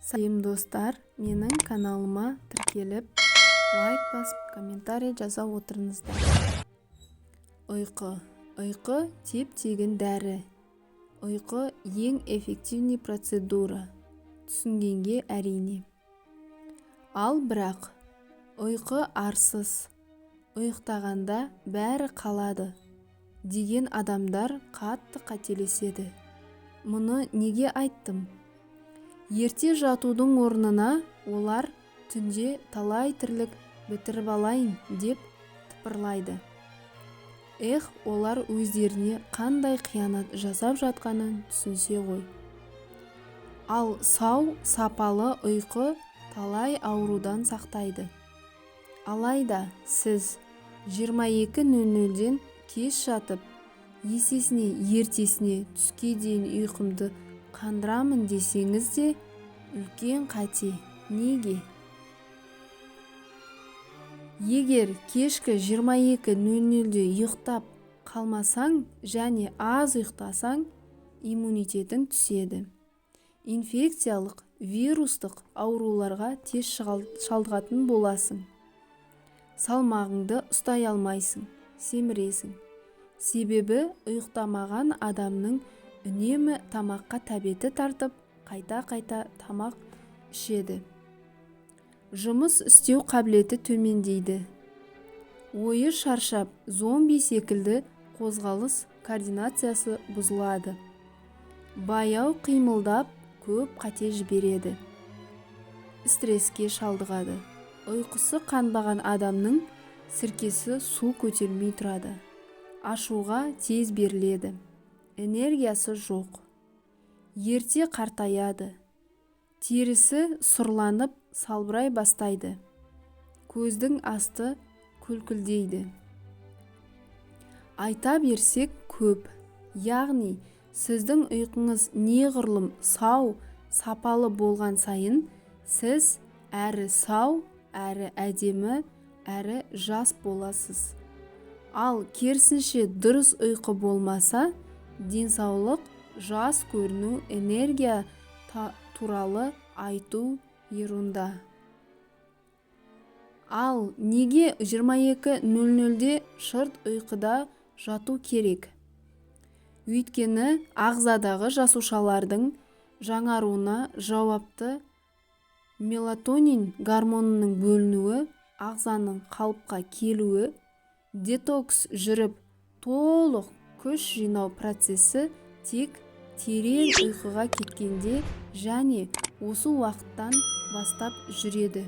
Салем достар, менің каналыма тіркеліп, лайк басып, комментарий жаза отырыңыздар. Ұйқы теп-тегін дәрі. Ұйқы ең эффективный процедура. Түсінгенге әрине. Ал бірақ, ұйқы арсыз. Ұйықтағанда бәрі қалады деген адамдар қатты қателеседі. Мұны неге айттым? Ерте жатудың орнына олар түнде талай тірлік бітіріп алайын деп тыпырлайды. Олар өздеріне қандай қиянат жасап жатқанын түсінсе ғой. Ал сау, сапалы ұйқы талай аурудан сақтайды. Алайда сіз 22:00-ден кеш жатып, есесіне ертесіне түске дейін ұйқымды қандырамын десеңіз де үлкен қате. Неге? Егер кешкі 22:00-де ұйықтап қалмасаң және аз ұйықтасаң, иммунитетің түседі. Инфекциялық, вирустық ауруларға тез шалдығатын боласың. Салмағыңды ұстай алмайсың, семіресің. Себебі ұйықтамаған адамның үнемі тамаққа тәбеті тартып, қайта-қайта тамақ ішеді. Жұмыс істеу қабілеті төмендейді. Ойы шаршап, зомби секілді қозғалыс координациясы бұзылады. Баяу қимылдап, көп қате жібереді. Стресске шалдығады. Ұйқысы қанбаған адамның сіркесі су көтермей тұрады. Ашуға тез беріледі. Энергиясы жоқ. Ерте қартаяды. Терісі сұрланып, салбырай бастайды. Көздің асты күлкілдейді. Айта берсек көп. Яғни, сіздің ұйқыңыз неғұрлым сау, сапалы болған сайын, сіз әрі сау, әрі әдемі, әрі жас боласыз. Ал керісінше дұрыс ұйқы болмаса, денсаулық, жас көріну, энергия туралы айту ерунда. Ал неге 22:00-де шырт ұйқыда жату керек? Өйткені ағзадағы жасушалардың жаңаруына жауапты мелатонин гормонының бөлінуі, ағзаның қалыпқа келуі, детокс жүріп, толық күш жинау процесі тек терең ұйқыға кеткенде және осы уақыттан бастап жүреді.